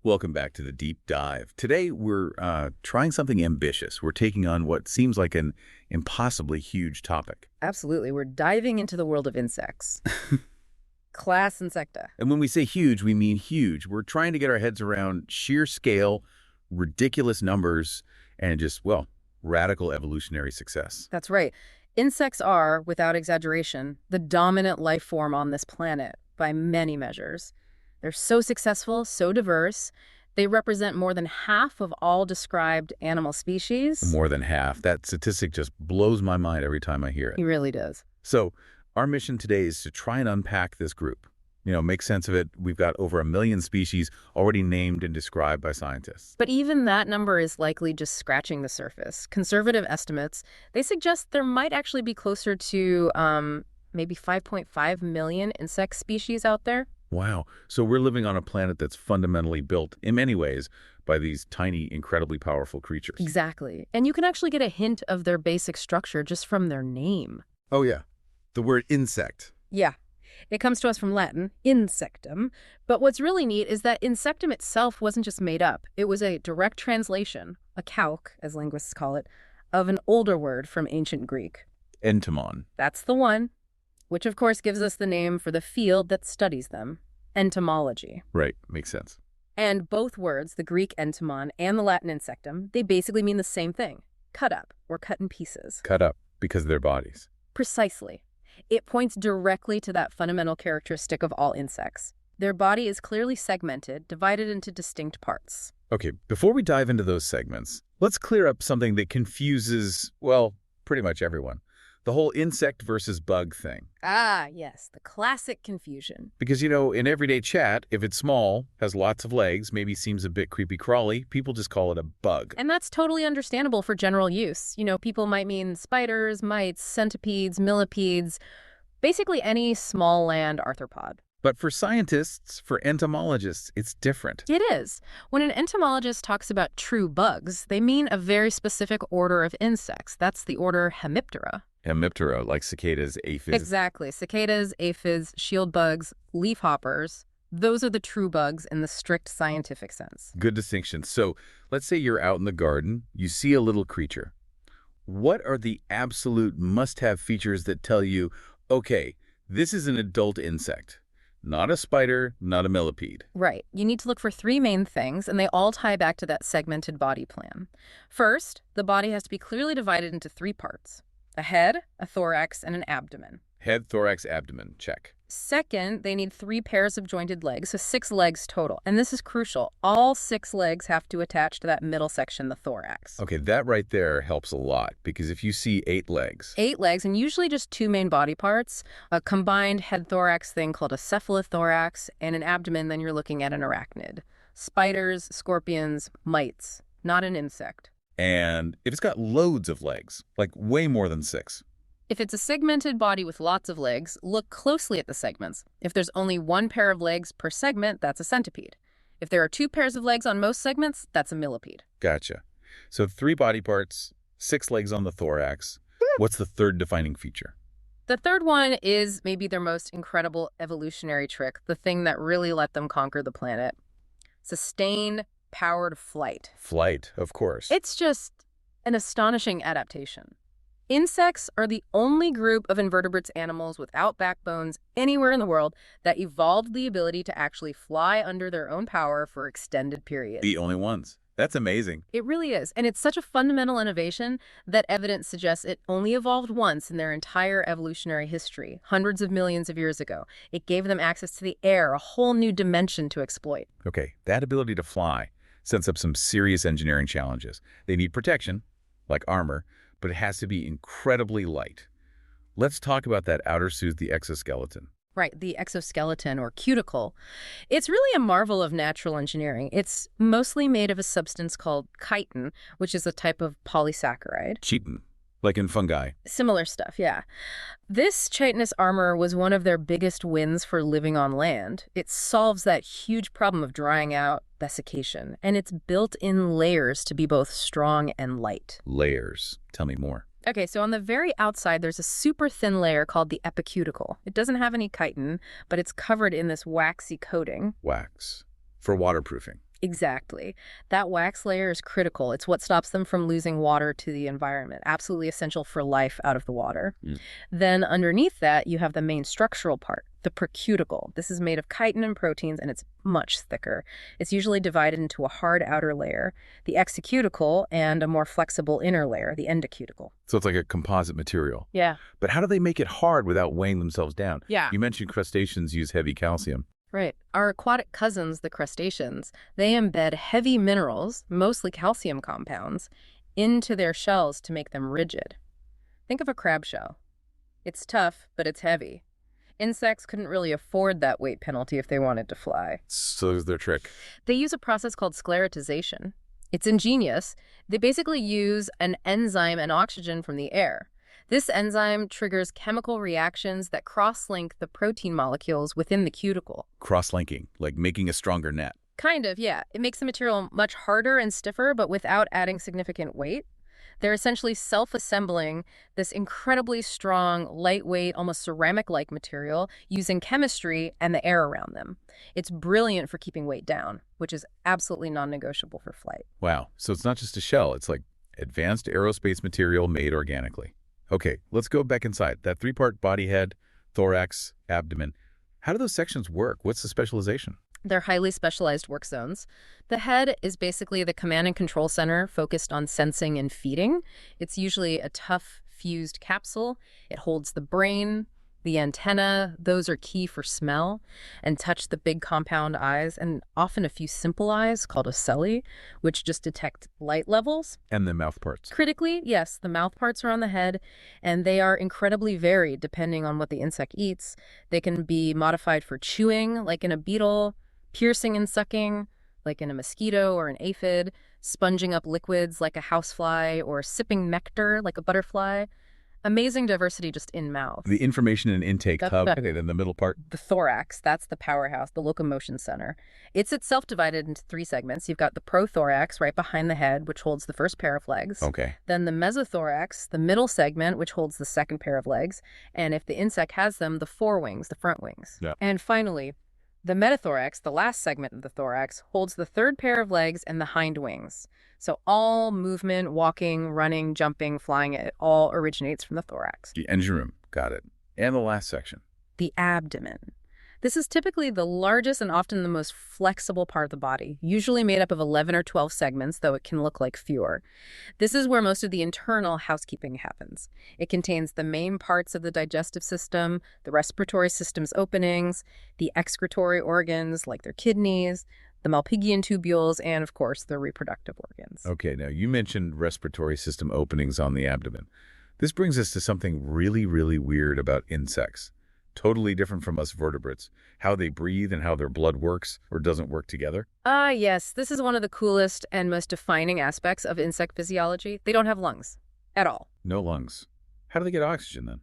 Welcome back to the deep dive. Today, we're trying something ambitious. We're taking on what seems like an impossibly huge topic. Absolutely. We're diving into the world of insects. Class Insecta. And when we say huge, we mean huge. We're trying to get our heads around sheer scale, ridiculous numbers, and just, well, radical evolutionary success. That's right. Insects are, without exaggeration, the dominant life form on this planet by many measures. They're so successful, so diverse. They represent more than half of all described animal species. More than half. That statistic just blows my mind every time I hear it. It really does. So our mission today is to try and unpack this group. Make sense of it. We've got over 1 million species already named and described by scientists. But even that number is likely just scratching the surface. Conservative estimates, they suggest there might actually be closer to maybe 5.5 million insect species out there. Wow. So we're living on a planet that's fundamentally built, in many ways, by these tiny, incredibly powerful creatures. Exactly. And you can actually get a hint of their basic structure just from their name. Oh, yeah. The word insect. Yeah. It comes to us from Latin, insectum. But what's really neat is that insectum itself wasn't just made up. It was a direct translation, a calque, as linguists call it, of an older word from ancient Greek. Entomon. That's the one, which of course gives us the name for the field that studies them, entomology. Right. Makes sense. And both words, the Greek entomon and the Latin insectum, they basically mean the same thing, cut up or cut in pieces. Cut up because of their bodies. Precisely. It points directly to that fundamental characteristic of all insects. Their body is clearly segmented, divided into distinct parts. Okay, before we dive into those segments, let's clear up something that confuses, well, pretty much everyone. The whole insect versus bug thing. Ah, yes, the classic confusion. Because, in everyday chat, if it's small, has lots of legs, maybe seems a bit creepy-crawly, people just call it a bug. And that's totally understandable for general use. People might mean spiders, mites, centipedes, millipedes, basically any small land arthropod. But for scientists, for entomologists, it's different. It is. When an entomologist talks about true bugs, they mean a very specific order of insects. That's the order Hemiptera. Hemiptera, like cicadas, aphids. Exactly. Cicadas, aphids, shield bugs, leafhoppers. Those are the true bugs in the strict scientific sense. Good distinction. So let's say you're out in the garden, you see a little creature. What are the absolute must-have features that tell you, okay, this is an adult insect? Not a spider, not a millipede. Right. You need to look for 3 main things, and they all tie back to that segmented body plan. First, the body has to be clearly divided into 3 parts. A head, a thorax, and an abdomen. Head, thorax, abdomen. Check. Second, they need 3 pairs of jointed legs, so 6 legs total. And this is crucial. All 6 legs have to attach to that middle section, the thorax. Okay, that right there helps a lot, because if you see 8 legs... 8 legs, and usually just 2 main body parts, a combined head-thorax thing called a cephalothorax, and an abdomen, then you're looking at an arachnid. Spiders, scorpions, mites, not an insect. And if it's got loads of legs, like way more than 6. If it's a segmented body with lots of legs, look closely at the segments. If there's only 1 pair of legs per segment, that's a centipede. If there are 2 pairs of legs on most segments, that's a millipede. Gotcha. So 3 body parts, 6 legs on the thorax. What's the third defining feature? The third one is maybe their most incredible evolutionary trick, the thing that really let them conquer the planet. Sustained powered flight. Flight, of course. It's just an astonishing adaptation. Insects are the only group of invertebrates animals without backbones anywhere in the world that evolved the ability to actually fly under their own power for extended periods. The only ones. That's amazing. It really is. And it's such a fundamental innovation that evidence suggests it only evolved once in their entire evolutionary history, hundreds of millions of years ago. It gave them access to the air, a whole new dimension to exploit. Okay, that ability to fly sets up some serious engineering challenges. They need protection, like armor, but it has to be incredibly light. Let's talk about that outer suit, the exoskeleton. Right, the exoskeleton or cuticle. It's really a marvel of natural engineering. It's mostly made of a substance called chitin, which is a type of polysaccharide. Chitin, like in fungi. Similar stuff, yeah. This chitinous armor was one of their biggest wins for living on land. It solves that huge problem of drying out, desiccation, and it's built in layers to be both strong and light. Layers. Tell me more. Okay, so on the very outside, there's a super thin layer called the epicuticle. It doesn't have any chitin, but it's covered in this waxy coating. Wax. For waterproofing. Exactly. That wax layer is critical. It's what stops them from losing water to the environment, absolutely essential for life out of the water. Mm. Then underneath that, you have the main structural part, the procuticle. This is made of chitin and proteins, and it's much thicker. It's usually divided into a hard outer layer, the excuticle, and a more flexible inner layer, the endocuticle. So it's like a composite material. Yeah. But how do they make it hard without weighing themselves down? Yeah. You mentioned crustaceans use heavy calcium. Right. Our aquatic cousins, the crustaceans, they embed heavy minerals, mostly calcium compounds, into their shells to make them rigid. Think of a crab shell. It's tough, but it's heavy. Insects couldn't really afford that weight penalty if they wanted to fly. So is their trick. They use a process called sclerotization. It's ingenious. They basically use an enzyme and oxygen from the air. This enzyme triggers chemical reactions that cross-link the protein molecules within the cuticle. Cross-linking, like making a stronger net. Kind of, yeah. It makes the material much harder and stiffer, but without adding significant weight. They're essentially self-assembling this incredibly strong, lightweight, almost ceramic-like material using chemistry and the air around them. It's brilliant for keeping weight down, which is absolutely non-negotiable for flight. Wow. So it's not just a shell. It's like advanced aerospace material made organically. Okay, let's go back inside. That three-part body head, thorax, abdomen. How do those sections work? What's the specialization? They're highly specialized work zones. The head is basically the command and control center focused on sensing and feeding. It's usually a tough, fused capsule. It holds the brain, the antenna. Those are key for smell and touch the big compound eyes, and often a few simple eyes called ocelli, which just detect light levels. And the mouth parts. Critically, yes, the mouth parts are on the head, and they are incredibly varied depending on what the insect eats. They can be modified for chewing, like in a beetle, piercing and sucking, like in a mosquito or an aphid, sponging up liquids like a housefly, or sipping nectar like a butterfly. Amazing diversity just in mouth. The information and intake That's hub, the- okay, then the middle part. The thorax, that's the powerhouse, the locomotion center. It's itself divided into three segments. You've got the prothorax right behind the head, which holds the first pair of legs. Okay. Then the mesothorax, the middle segment, which holds the second pair of legs. And if the insect has them, the forewings, the front wings. Yeah. And finally, the metathorax, the last segment of the thorax, holds the third pair of legs and the hind wings. So all movement, walking, running, jumping, flying, it all originates from the thorax. The engine room. Got it. And the last section. The abdomen. This is typically the largest and often the most flexible part of the body, usually made up of 11 or 12 segments, though it can look like fewer. This is where most of the internal housekeeping happens. It contains the main parts of the digestive system, the respiratory system's openings, the excretory organs like their kidneys, the Malpighian tubules, and of course, the reproductive organs. Okay, now you mentioned respiratory system openings on the abdomen. This brings us to something really, really weird about insects. Totally different from us vertebrates. How they breathe and how their blood works or doesn't work together. Yes, this is one of the coolest and most defining aspects of insect physiology. They don't have lungs at all. No lungs. How do they get oxygen then?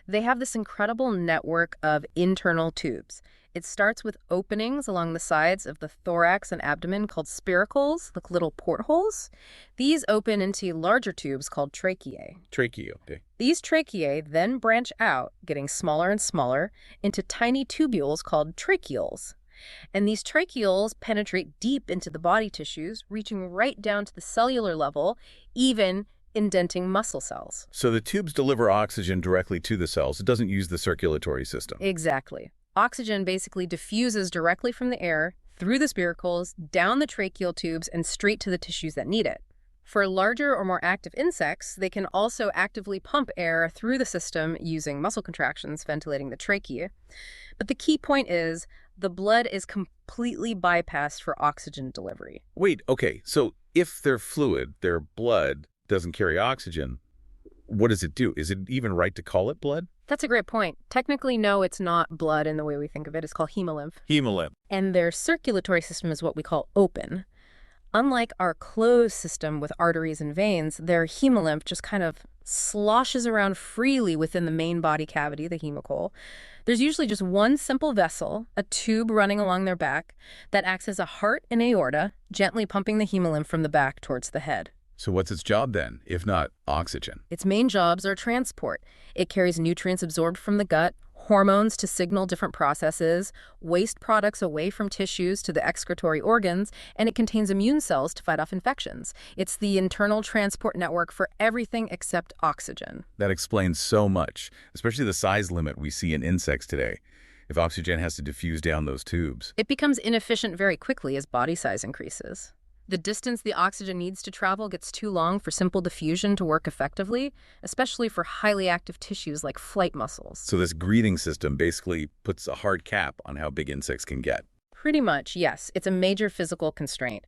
They have this incredible network of internal tubes. It starts with openings along the sides of the thorax and abdomen called spiracles, like little portholes. These open into larger tubes called tracheae. Trachea. Okay. These tracheae then branch out, getting smaller and smaller, into tiny tubules called tracheoles. And these tracheoles penetrate deep into the body tissues, reaching right down to the cellular level, even indenting muscle cells. So the tubes deliver oxygen directly to the cells. It doesn't use the circulatory system. Exactly. Oxygen basically diffuses directly from the air, through the spiracles, down the tracheal tubes, and straight to the tissues that need it. For larger or more active insects, they can also actively pump air through the system using muscle contractions, ventilating the trachea. But the key point is, the blood is completely bypassed for oxygen delivery. Wait, okay. So if their fluid, their blood, doesn't carry oxygen, what does it do? Is it even right to call it blood? That's a great point. Technically, no, it's not blood in the way we think of it. It's called hemolymph. Hemolymph. And their circulatory system is what we call open. Unlike our closed system with arteries and veins, their hemolymph just kind of sloshes around freely within the main body cavity, the hemicole. There's usually just one simple vessel, a tube running along their back, that acts as a heart and aorta, gently pumping the hemolymph from the back towards the head. So what's its job then, if not oxygen? Its main jobs are transport. It carries nutrients absorbed from the gut, hormones to signal different processes, waste products away from tissues to the excretory organs, and it contains immune cells to fight off infections. It's the internal transport network for everything except oxygen. That explains so much, especially the size limit we see in insects today, if oxygen has to diffuse down those tubes. It becomes inefficient very quickly as body size increases. The distance the oxygen needs to travel gets too long for simple diffusion to work effectively, especially for highly active tissues like flight muscles. So this breathing system basically puts a hard cap on how big insects can get. Pretty much, yes. It's a major physical constraint.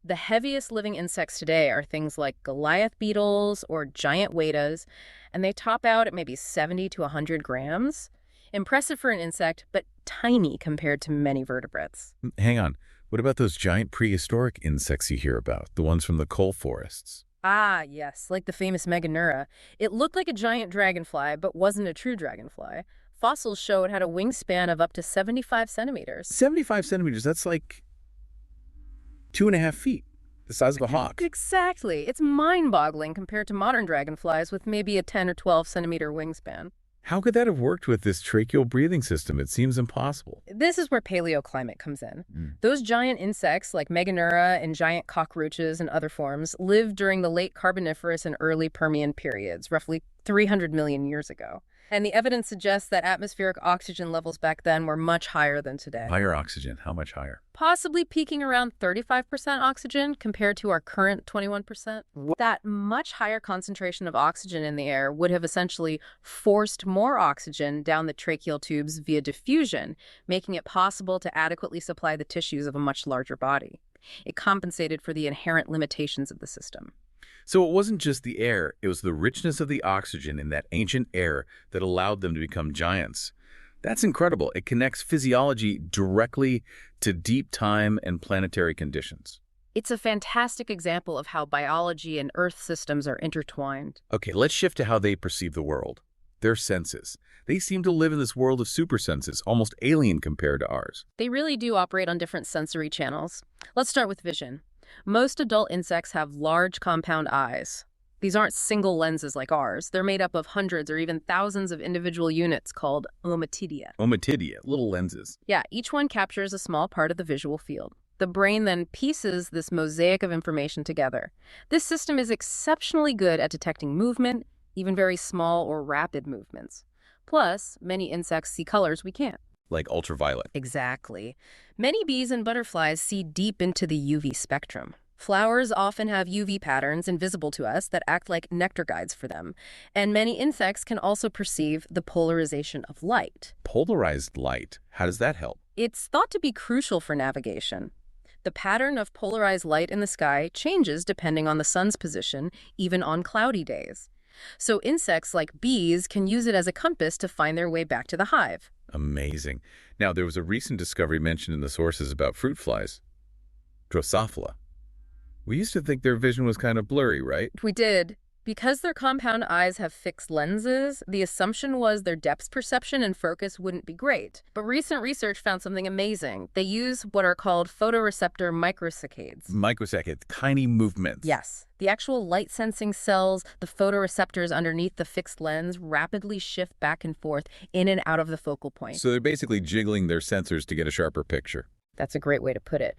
The heaviest living insects today are things like Goliath beetles or giant waders, and they top out at maybe 70 to 100 grams. Impressive for an insect, but tiny compared to many vertebrates. Hang on. What about those giant prehistoric insects you hear about, the ones from the coal forests? Ah, yes, like the famous Meganura. It looked like a giant dragonfly, but wasn't a true dragonfly. Fossils show it had a wingspan of up to 75 centimeters. 75 centimeters, that's like 2.5 feet, the size of a hawk. Exactly. It's mind-boggling compared to modern dragonflies with maybe a 10 or 12 centimeter wingspan. How could that have worked with this tracheal breathing system? It seems impossible. This is where paleoclimate comes in. Those giant insects like Meganura and giant cockroaches and other forms lived during the late Carboniferous and early Permian periods, roughly 300 million years ago. And the evidence suggests that atmospheric oxygen levels back then were much higher than today. Higher oxygen, how much higher? Possibly peaking around 35% oxygen compared to our current 21%. That much higher concentration of oxygen in the air would have essentially forced more oxygen down the tracheal tubes via diffusion, making it possible to adequately supply the tissues of a much larger body. It compensated for the inherent limitations of the system. So it wasn't just the air, it was the richness of the oxygen in that ancient air that allowed them to become giants. That's incredible. It connects physiology directly to deep time and planetary conditions. It's a fantastic example of how biology and Earth systems are intertwined. Okay, let's shift to how they perceive the world. Their senses. They seem to live in this world of super senses, almost alien compared to ours. They really do operate on different sensory channels. Let's start with vision. Most adult insects have large compound eyes. These aren't single lenses like ours. They're made up of hundreds or even thousands of individual units called ommatidia. Ommatidia, little lenses. Yeah, each one captures a small part of the visual field. The brain then pieces this mosaic of information together. This system is exceptionally good at detecting movement, even very small or rapid movements. Plus, many insects see colors we can't. Like ultraviolet. Exactly. Many bees and butterflies see deep into the UV spectrum. Flowers often have UV patterns invisible to us that act like nectar guides for them. And many insects can also perceive the polarization of light. Polarized light. How does that help? It's thought to be crucial for navigation. The pattern of polarized light in the sky changes depending on the sun's position, even on cloudy days. So insects like bees can use it as a compass to find their way back to the hive. Amazing. Now, there was a recent discovery mentioned in the sources about fruit flies. Drosophila. We used to think their vision was kind of blurry, right? We did. Because their compound eyes have fixed lenses, the assumption was their depth perception and focus wouldn't be great. But recent research found something amazing. They use what are called photoreceptor microsaccades. Microsaccades, tiny movements. Yes. The actual light-sensing cells, the photoreceptors underneath the fixed lens, rapidly shift back and forth in and out of the focal point. So they're basically jiggling their sensors to get a sharper picture. That's a great way to put it.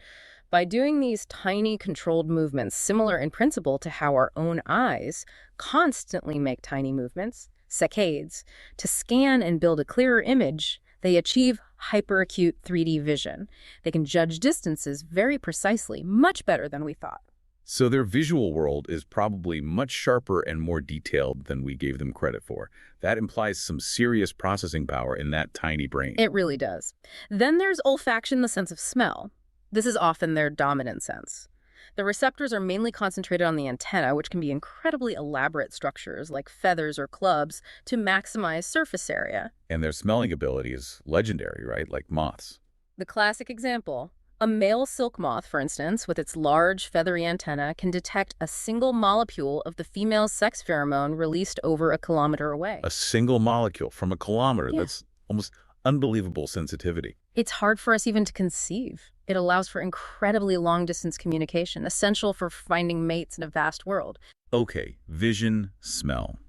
By doing these tiny controlled movements, similar in principle to how our own eyes constantly make tiny movements, saccades, to scan and build a clearer image, they achieve hyperacute 3D vision. They can judge distances very precisely, much better than we thought. So their visual world is probably much sharper and more detailed than we gave them credit for. That implies some serious processing power in that tiny brain. It really does. Then there's olfaction, the sense of smell. This is often their dominant sense. The receptors are mainly concentrated on the antenna, which can be incredibly elaborate structures like feathers or clubs to maximize surface area. And their smelling ability is legendary, right? Like moths. The classic example, a male silk moth, for instance, with its large feathery antenna, can detect a single molecule of the female's sex pheromone released over a kilometer away. A single molecule from a kilometer. Yeah. That's almost unbelievable sensitivity. It's hard for us even to conceive. It allows for incredibly long-distance communication, essential for finding mates in a vast world. Okay, vision, smell.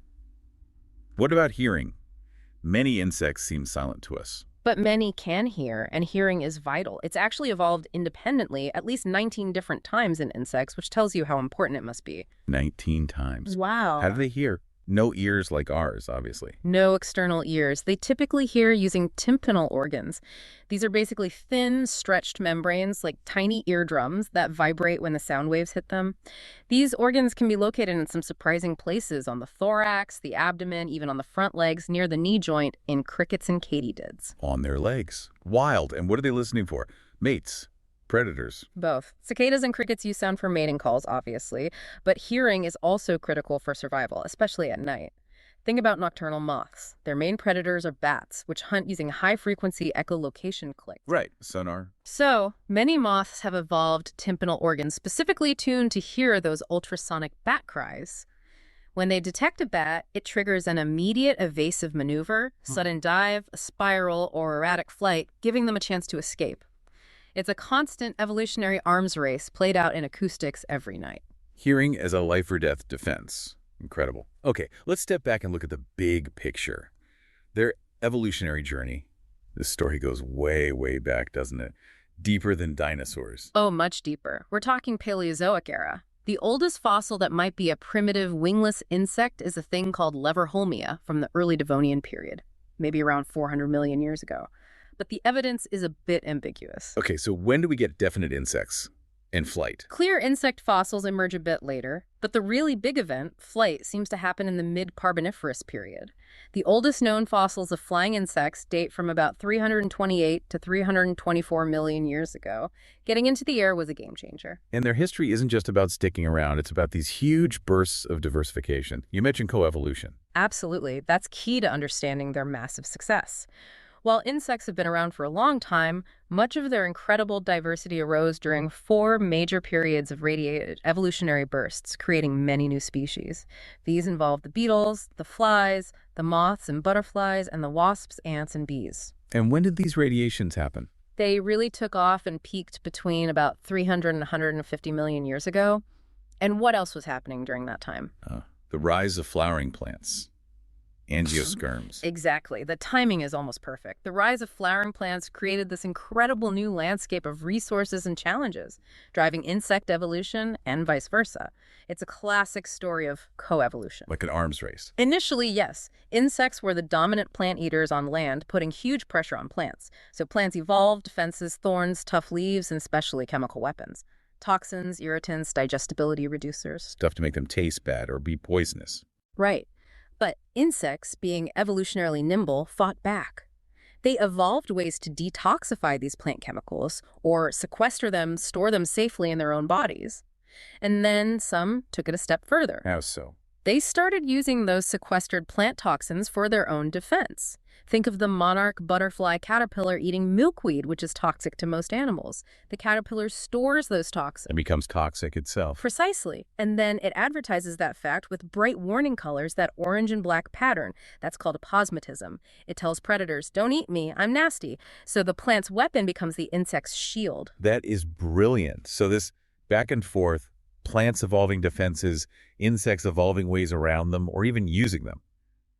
What about hearing? Many insects seem silent to us. But many can hear, and hearing is vital. It's actually evolved independently at least 19 different times in insects, which tells you how important it must be. 19 times. Wow. How do they hear? No ears like ours, obviously. No external ears. They typically hear using tympanal organs. These are basically thin, stretched membranes, like tiny eardrums that vibrate when the sound waves hit them. These organs can be located in some surprising places on the thorax, the abdomen, even on the front legs, near the knee joint, in crickets and katydids. On their legs. Wild. And what are they listening for? Mates. Predators. Both. Cicadas and crickets use sound for mating calls, obviously, but hearing is also critical for survival, especially at night. Think about nocturnal moths. Their main predators are bats, which hunt using high-frequency echolocation clicks. Right. Sonar. So, many moths have evolved tympanal organs specifically tuned to hear those ultrasonic bat cries. When they detect a bat, it triggers an immediate evasive maneuver, sudden dive, a spiral, or erratic flight, giving them a chance to escape. It's a constant evolutionary arms race played out in acoustics every night. Hearing as a life or death defense. Incredible. Okay, let's step back and look at the big picture. Their evolutionary journey. This story goes way, way back, doesn't it? Deeper than dinosaurs. Oh, much deeper. We're talking Paleozoic era. The oldest fossil that might be a primitive wingless insect is a thing called Leverholmia from the early Devonian period, maybe around 400 million years ago. But the evidence is a bit ambiguous. Okay, so when do we get definite insects in flight? Clear insect fossils emerge a bit later, but the really big event, flight, seems to happen in the mid-Carboniferous period. The oldest known fossils of flying insects date from about 328 to 324 million years ago. Getting into the air was a game changer. And their history isn't just about sticking around, it's about these huge bursts of diversification. You mentioned coevolution. Absolutely. That's key to understanding their massive success. While insects have been around for a long time, much of their incredible diversity arose during 4 major periods of radiated evolutionary bursts, creating many new species. These involve the beetles, the flies, the moths and butterflies, and the wasps, ants, and bees. And when did these radiations happen? They really took off and peaked between about 300 and 150 million years ago. And what else was happening during that time? The rise of flowering plants. Angiosperms. Exactly. The timing is almost perfect. The rise of flowering plants created this incredible new landscape of resources and challenges, driving insect evolution and vice versa. It's a classic story of coevolution. Like an arms race. Initially, yes. Insects were the dominant plant eaters on land, putting huge pressure on plants. So plants evolved defenses, thorns, tough leaves, and especially chemical weapons. Toxins, irritants, digestibility reducers. Stuff to make them taste bad or be poisonous. Right. But insects, being evolutionarily nimble, fought back. They evolved ways to detoxify these plant chemicals or sequester them, store them safely in their own bodies. And then some took it a step further. How so? They started using those sequestered plant toxins for their own defense. Think of the monarch butterfly caterpillar eating milkweed, which is toxic to most animals. The caterpillar stores those toxins. It becomes toxic itself. Precisely. And then it advertises that fact with bright warning colors, that orange and black pattern. That's called aposmatism. It tells predators, don't eat me, I'm nasty. So the plant's weapon becomes the insect's shield. That is brilliant. So this back and forth, plants evolving defenses, insects evolving ways around them, or even using them.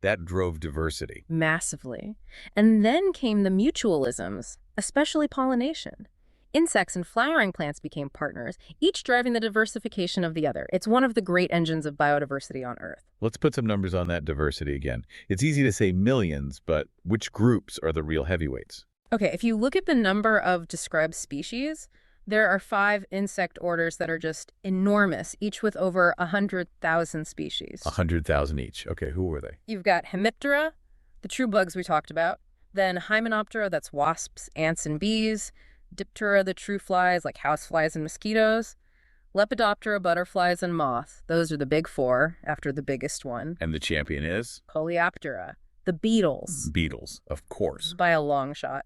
That drove diversity. Massively. And then came the mutualisms, especially pollination. Insects and flowering plants became partners, each driving the diversification of the other. It's one of the great engines of biodiversity on Earth. Let's put some numbers on that diversity again. It's easy to say millions, but which groups are the real heavyweights? Okay, if you look at the number of described species, there are 5 insect orders that are just enormous, each with over 100,000 species. 100,000 each. Okay, who were they? You've got Hemiptera, the true bugs we talked about. Then Hymenoptera, that's wasps, ants, and bees. Diptera, the true flies, like houseflies and mosquitoes. Lepidoptera, butterflies, and moths. Those are the big 4, after the biggest one. And the champion is? Coleoptera, the beetles. Beetles, of course. By a long shot.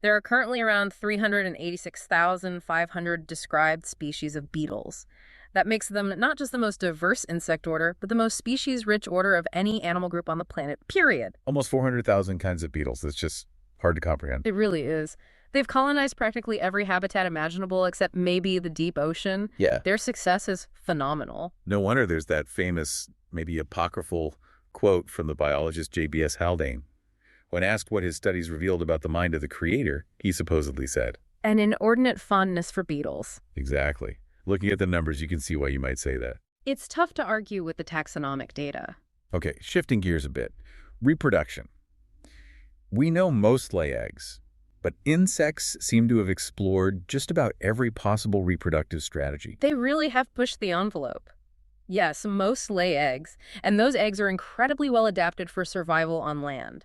There are currently around 386,500 described species of beetles. That makes them not just the most diverse insect order, but the most species-rich order of any animal group on the planet, period. Almost 400,000 kinds of beetles. That's just hard to comprehend. It really is. They've colonized practically every habitat imaginable except maybe the deep ocean. Yeah. Their success is phenomenal. No wonder there's that famous, maybe apocryphal quote from the biologist J.B.S. Haldane. When asked what his studies revealed about the mind of the creator, he supposedly said, An inordinate fondness for beetles. exactly. Looking at the numbers, you can see why you might say that. It's tough to argue with the taxonomic data. Okay, shifting gears a bit. Reproduction. We know most lay eggs, but insects seem to have explored just about every possible reproductive strategy. They really have pushed the envelope. Yes, most lay eggs, and those eggs are incredibly well adapted for survival on land.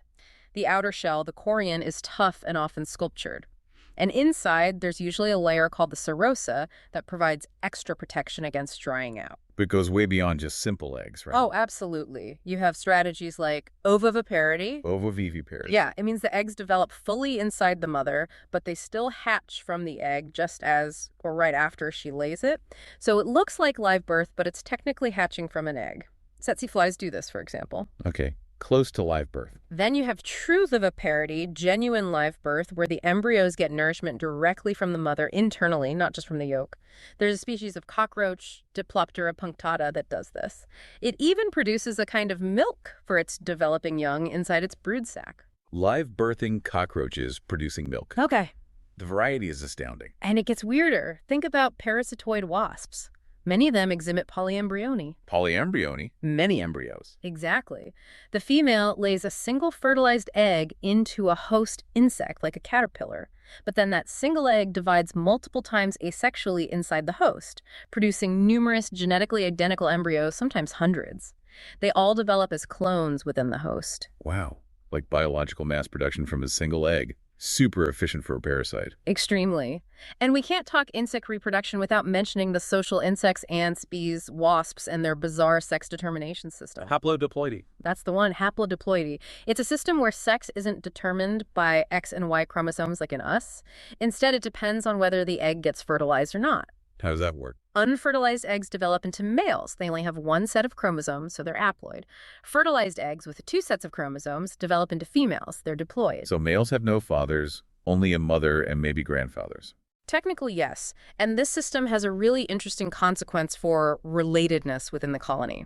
The outer shell, the chorion, is tough and often sculptured. And inside, there's usually a layer called the serosa that provides extra protection against drying out. But it goes way beyond just simple eggs, right? Oh, absolutely. You have strategies like ovoviviparity. Ovoviviparity. Yeah, it means the eggs develop fully inside the mother, but they still hatch from the egg just as or right after she lays it. So it looks like live birth, but it's technically hatching from an egg. Tsetse flies do this, for example. Okay, close to live birth. Then you have true viviparity, genuine live birth, where the embryos get nourishment directly from the mother internally, not just from the yolk. There's a species of cockroach, Diploptera punctata, that does this. It even produces a kind of milk for its developing young inside its brood sac. Live birthing cockroaches producing milk. Okay. The variety is astounding. And it gets weirder. Think about parasitoid wasps. Many of them exhibit polyembryony. Polyembryony, many embryos. Exactly. The female lays a single fertilized egg into a host insect, like a caterpillar. But then that single egg divides multiple times asexually inside the host, producing numerous genetically identical embryos, sometimes hundreds. They all develop as clones within the host. Wow, like biological mass production from a single egg. Super efficient for a parasite. Extremely. And we can't talk insect reproduction without mentioning the social insects, ants, bees, wasps, and their bizarre sex determination system. Haplodiploidy. That's the one, haplodiploidy. It's a system where sex isn't determined by X and Y chromosomes like in us. Instead, it depends on whether the egg gets fertilized or not. How does that work? Unfertilized eggs develop into males. They only have one set of chromosomes, so they're haploid. Fertilized eggs with two sets of chromosomes develop into females. They're diploid. So males have no fathers, only a mother and maybe grandfathers. Technically, yes. And this system has a really interesting consequence for relatedness within the colony.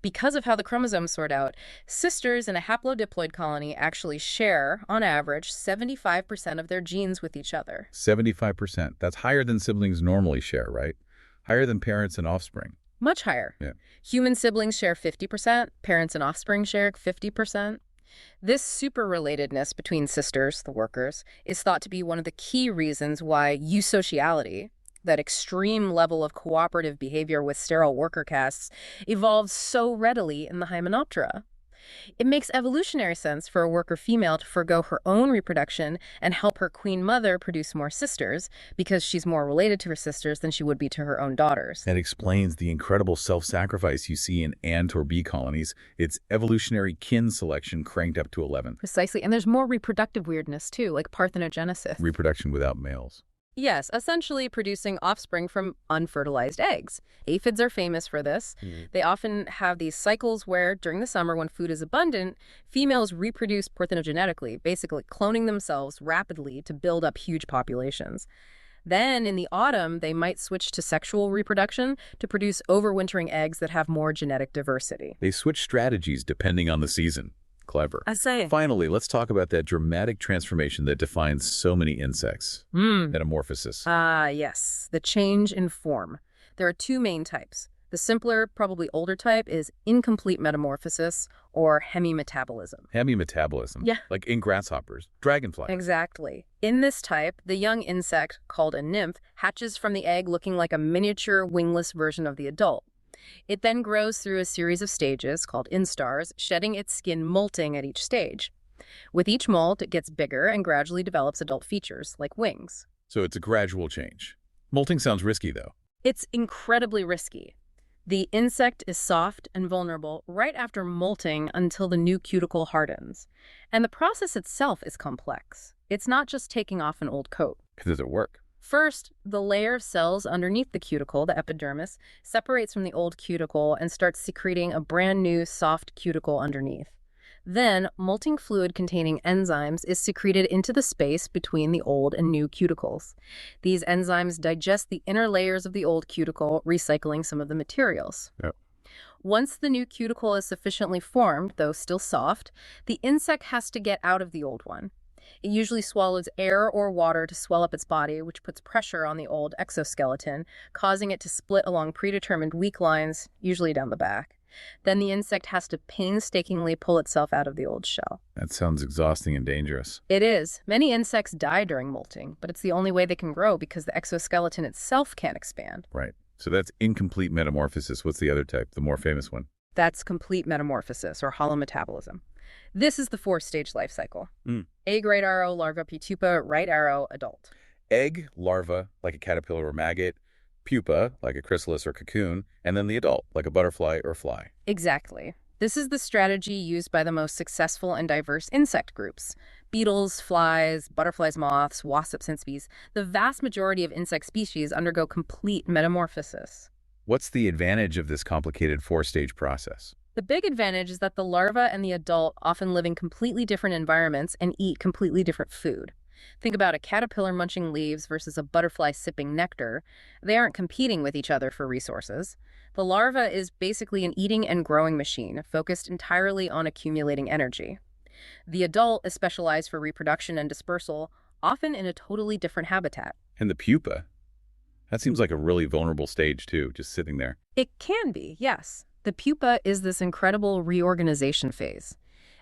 Because of how the chromosomes sort out, sisters in a haplodiploid colony actually share, on average, 75% of their genes with each other. 75%. That's higher than siblings normally share, right? Higher than parents and offspring. Much higher. Yeah. Human siblings share 50%, parents and offspring share 50%. This super-relatedness between sisters, the workers, is thought to be one of the key reasons why eusociality, that extreme level of cooperative behavior with sterile worker castes, evolves so readily in the Hymenoptera. It makes evolutionary sense for a worker female to forgo her own reproduction and help her queen mother produce more sisters because she's more related to her sisters than she would be to her own daughters. That explains the incredible self-sacrifice you see in ant or bee colonies. It's evolutionary kin selection cranked up to 11. Precisely. And there's more reproductive weirdness, too, like parthenogenesis. Reproduction without males. Yes, essentially producing offspring from unfertilized eggs. Aphids are famous for this. They often have these cycles where, during the summer when food is abundant, females reproduce parthenogenetically, basically cloning themselves rapidly to build up huge populations. Then, in the autumn, they might switch to sexual reproduction to produce overwintering eggs that have more genetic diversity. They switch strategies depending on the season. Clever. I say. Finally, let's talk about that dramatic transformation that defines so many insects. Metamorphosis. Yes. The change in form. There are two main types. The simpler, probably older type is incomplete metamorphosis or hemimetabolism. Hemimetabolism. Yeah. Like in grasshoppers, dragonflies. Exactly. In this type, the young insect, called a nymph, hatches from the egg looking like a miniature wingless version of the adult. It then grows through a series of stages called instars, shedding its skin, molting at each stage. With each molt, it gets bigger and gradually develops adult features, like wings. So it's a gradual change. Molting sounds risky, though. It's incredibly risky. The insect is soft and vulnerable right after molting until the new cuticle hardens. And the process itself is complex. It's not just taking off an old coat. Does it work? First, the layer of cells underneath the cuticle, the epidermis, separates from the old cuticle and starts secreting a brand new soft cuticle underneath. Then, molting fluid containing enzymes is secreted into the space between the old and new cuticles. These enzymes digest the inner layers of the old cuticle, recycling some of the materials. Yep. Once the new cuticle is sufficiently formed, though still soft, the insect has to get out of the old one. It usually swallows air or water to swell up its body, which puts pressure on the old exoskeleton, causing it to split along predetermined weak lines, usually down the back. Then the insect has to painstakingly pull itself out of the old shell. That sounds exhausting and dangerous. It is. Many insects die during molting, but it's the only way they can grow because the exoskeleton itself can't expand. Right. So that's incomplete metamorphosis. What's the other type, the more famous one? That's complete metamorphosis, or holometabolism. This is the four-stage life cycle. Egg, right arrow, larva, pupa, right arrow, adult. Egg, larva, like a caterpillar or maggot, pupa, like a chrysalis or cocoon, and then the adult, like a butterfly or fly. Exactly. This is the strategy used by the most successful and diverse insect groups. Beetles, flies, butterflies, moths, wasps, and bees. The vast majority of insect species undergo complete metamorphosis. What's the advantage of this complicated four-stage process? The big advantage is that the larva and the adult often live in completely different environments and eat completely different food. Think about a caterpillar munching leaves versus a butterfly sipping nectar. They aren't competing with each other for resources. The larva is basically an eating and growing machine, focused entirely on accumulating energy. The adult is specialized for reproduction and dispersal, often in a totally different habitat. And the pupa? That seems like a really vulnerable stage, too, just sitting there. It can be, yes. The pupa is this incredible reorganization phase.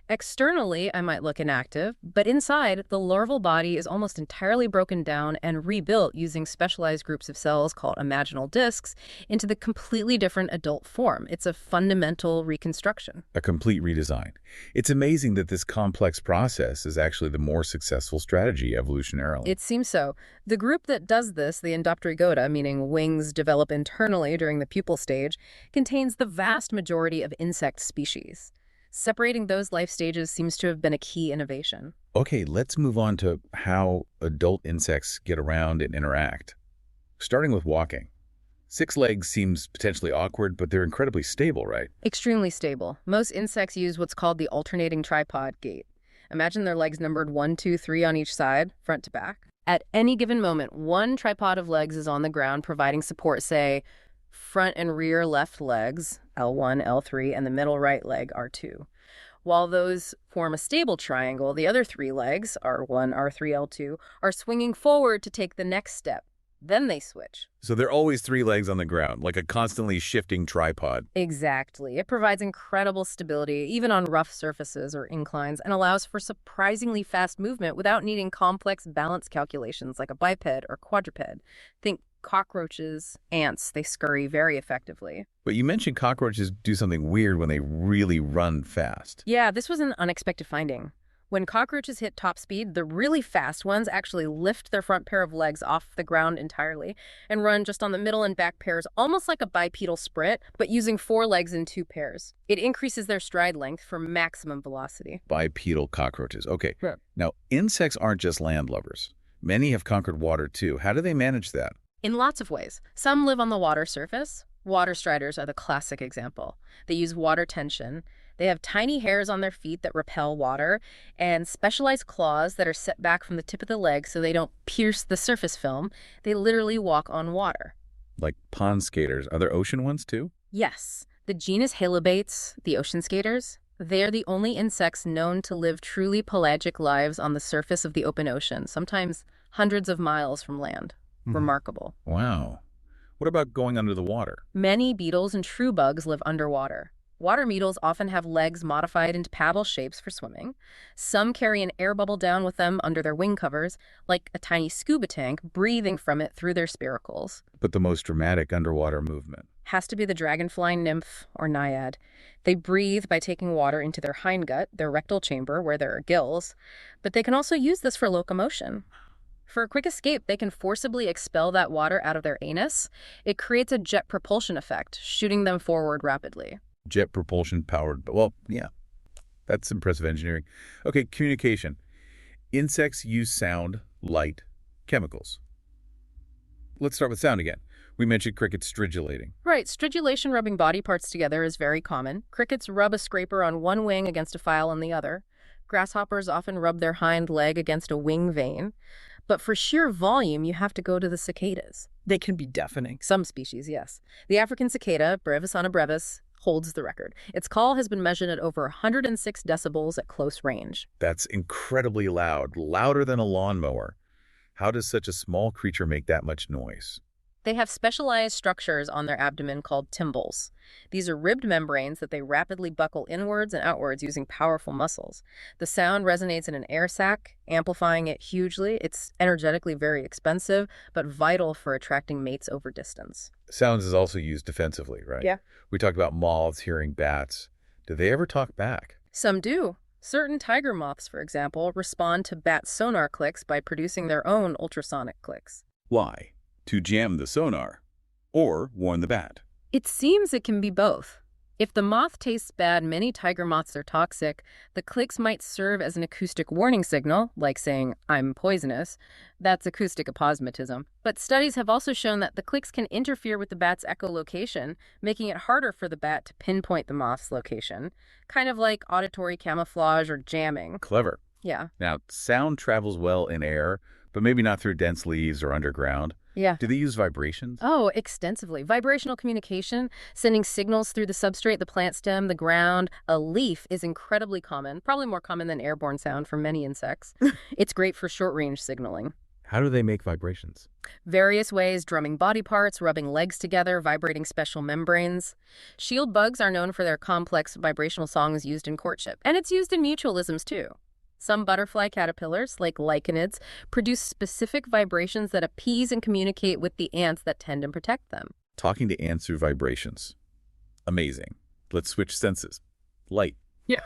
Externally, I might look inactive, but inside, the larval body is almost entirely broken down and rebuilt using specialized groups of cells called imaginal discs into the completely different adult form. It's a fundamental reconstruction. A complete redesign. It's amazing that this complex process is actually the more successful strategy evolutionarily. It seems so. The group that does this, the Endopterygoda, meaning wings develop internally during the pupal stage, contains the vast majority of insect species. Separating those life stages seems to have been a key innovation. Okay, let's move on to how adult insects get around and interact. Starting with walking. 6 legs seems potentially awkward, but they're incredibly stable, right? Extremely stable. Most insects use what's called the alternating tripod gait. Imagine their legs numbered 1, 2, 3 on each side, front to back. At any given moment, one tripod of legs is on the ground providing support, say, front and rear left legs, L1, L3, and the middle right leg, R2. While those form a stable triangle, the other 3 legs, R1, R3, L2, are swinging forward to take the next step. Then they switch. So there are always 3 legs on the ground, like a constantly shifting tripod. Exactly. It provides incredible stability, even on rough surfaces or inclines, and allows for surprisingly fast movement without needing complex balance calculations like a biped or quadruped. Think cockroaches, ants, they scurry very effectively. But you mentioned cockroaches do something weird when they really run fast. Yeah, this was an unexpected finding. When cockroaches hit top speed, the really fast ones actually lift their front pair of legs off the ground entirely and run just on the middle and back pairs, almost like a bipedal sprint, but using 4 legs in 2 pairs. It increases their stride length for maximum velocity. Bipedal cockroaches. Okay. Yeah. Now, insects aren't just land lovers. Many have conquered water, too. How do they manage that? In lots of ways. Some live on the water surface. Water striders are the classic example. They use water tension. They have tiny hairs on their feet that repel water and specialized claws that are set back from the tip of the leg so they don't pierce the surface film. They literally walk on water. Like pond skaters. Are there ocean ones, too? Yes. The genus Halobates, the ocean skaters, they're the only insects known to live truly pelagic lives on the surface of the open ocean, sometimes hundreds of miles from land. Remarkable. Wow. What about going under the water? Many beetles and true bugs live underwater. Water beetles often have legs modified into paddle shapes for swimming. Some carry an air bubble down with them under their wing covers, like a tiny scuba tank, breathing from it through their spiracles. But the most dramatic underwater movement. Has to be the dragonfly nymph or naiad. They breathe by taking water into their hindgut, their rectal chamber where there are gills, but they can also use this for locomotion. For a quick escape, they can forcibly expel that water out of their anus. It creates a jet propulsion effect, shooting them forward rapidly. Jet propulsion powered, well, yeah, that's impressive engineering. Okay, communication. Insects use sound, light, chemicals. Let's start with sound again. We mentioned crickets stridulating. Right, stridulation rubbing body parts together is very common. Crickets rub a scraper on one wing against a file on the other. Grasshoppers often rub their hind leg against a wing vein. But for sheer volume, you have to go to the cicadas. They can be deafening. Some species, yes. The African cicada, Brevissana brevis, holds the record. Its call has been measured at over 106 decibels at close range. That's incredibly loud, louder than a lawnmower. How does such a small creature make that much noise? They have specialized structures on their abdomen called tymbals. These are ribbed membranes that they rapidly buckle inwards and outwards using powerful muscles. The sound resonates in an air sac, amplifying it hugely. It's energetically very expensive, but vital for attracting mates over distance. Sounds is also used defensively, right? Yeah. We talked about moths hearing bats. Do they ever talk back? Some do. Certain tiger moths, for example, respond to bat sonar clicks by producing their own ultrasonic clicks. Why? To jam the sonar or warn the bat. It seems it can be both. If the moth tastes bad, many tiger moths are toxic. The clicks might serve as an acoustic warning signal, like saying, "I'm poisonous." That's acoustic aposematism. But studies have also shown that the clicks can interfere with the bat's echolocation, making it harder for the bat to pinpoint the moth's location, kind of like auditory camouflage or jamming. Clever. Yeah. Now, sound travels well in air, but maybe not through dense leaves or underground. Yeah. Do they use vibrations? Oh, extensively. Vibrational communication, sending signals through the substrate, the plant stem, the ground. A leaf is incredibly common, probably more common than airborne sound for many insects. It's great for short-range signaling. How do they make vibrations? Various ways: drumming body parts, rubbing legs together, vibrating special membranes. Shield bugs are known for their complex vibrational songs used in courtship. And it's used in mutualisms, too. Some butterfly caterpillars, like lichenids, produce specific vibrations that appease and communicate with the ants that tend and protect them. Talking to ants through vibrations. Amazing. Let's switch senses. Light. Yeah.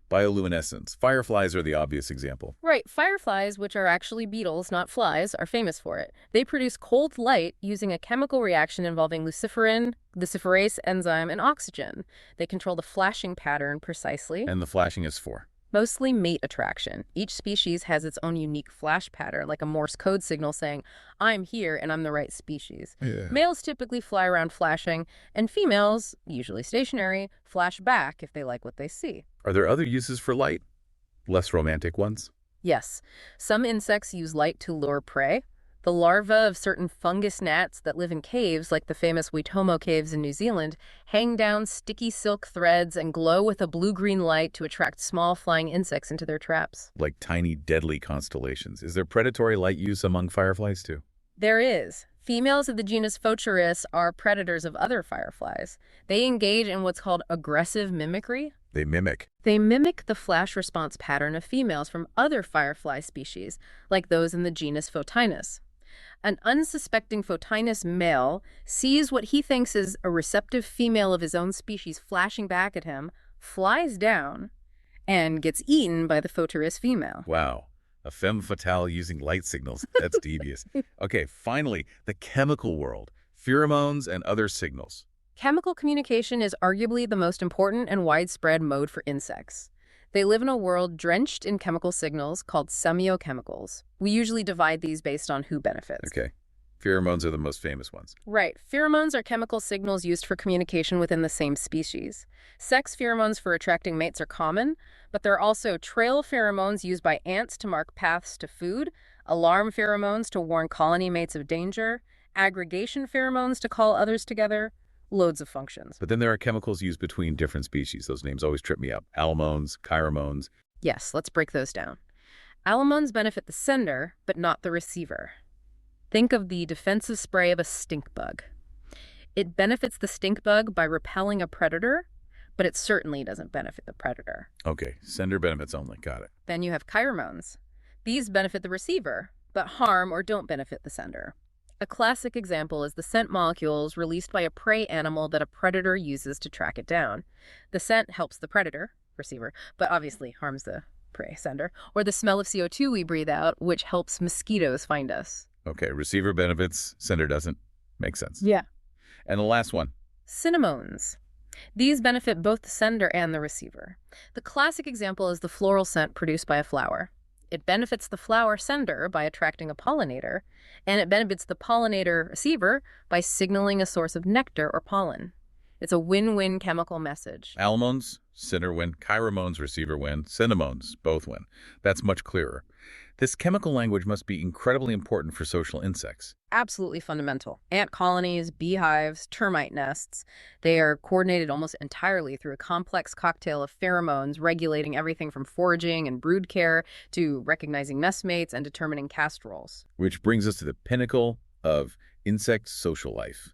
Bioluminescence. Fireflies are the obvious example. Right. Fireflies, which are actually beetles, not flies, are famous for it. They produce cold light using a chemical reaction involving luciferin, luciferase enzyme, and oxygen. They control the flashing pattern precisely. And the flashing is for? Mostly mate attraction. Each species has its own unique flash pattern, like a Morse code signal saying, "I'm here and I'm the right species." Yeah. Males typically fly around flashing, and females, usually stationary, flash back if they like what they see. Are there other uses for light? Less romantic ones? Yes, some insects use light to lure prey. The larvae of certain fungus gnats that live in caves, like the famous Waitomo caves in New Zealand, hang down sticky silk threads and glow with a blue-green light to attract small flying insects into their traps. Like tiny, deadly constellations. Is there predatory light use among fireflies, too? There is. Females of the genus Phocerus are predators of other fireflies. They engage in what's called aggressive mimicry. They mimic. They mimic the flash response pattern of females from other firefly species, like those in the genus Photinus. An unsuspecting Photinus male sees what he thinks is a receptive female of his own species flashing back at him, flies down, and gets eaten by the Phocerus female. Wow. A femme fatale using light signals. That's devious. Okay, finally, the chemical world. Pheromones and other signals. Chemical communication is arguably the most important and widespread mode for insects. They live in a world drenched in chemical signals called semiochemicals. We usually divide these based on who benefits. Okay. Pheromones are the most famous ones. Right. Pheromones are chemical signals used for communication within the same species. Sex pheromones for attracting mates are common, but there are also trail pheromones used by ants to mark paths to food, alarm pheromones to warn colony mates of danger, aggregation pheromones to call others together. Loads of functions. But then there are chemicals used between different species. Those names always trip me up. Allomones, chiromones. Yes, let's break those down. Allomones benefit the sender, but not the receiver. Think of the defensive spray of a stink bug. It benefits the stink bug by repelling a predator, but it certainly doesn't benefit the predator. Okay, sender benefits only. Got it. Then you have chiromones. These benefit the receiver, but harm or don't benefit the sender. A classic example is the scent molecules released by a prey animal that a predator uses to track it down. The scent helps the predator, receiver, but obviously harms the prey, sender, or the smell of CO2 we breathe out, which helps mosquitoes find us. Okay, receiver benefits, sender doesn't. Makes sense. Yeah. And the last one. Cinemones. These benefit both the sender and the receiver. The classic example is the floral scent produced by a flower. It benefits the flower sender by attracting a pollinator, and it benefits the pollinator receiver by signaling a source of nectar or pollen. It's a win-win chemical message. Almones, sender win. Chiromones, receiver win. Cinnamones, both win. That's much clearer. This chemical language must be incredibly important for social insects. Absolutely fundamental. Ant colonies, beehives, termite nests, they are coordinated almost entirely through a complex cocktail of pheromones regulating everything from foraging and brood care to recognizing messmates and determining caste roles. Which brings us to the pinnacle of insect social life,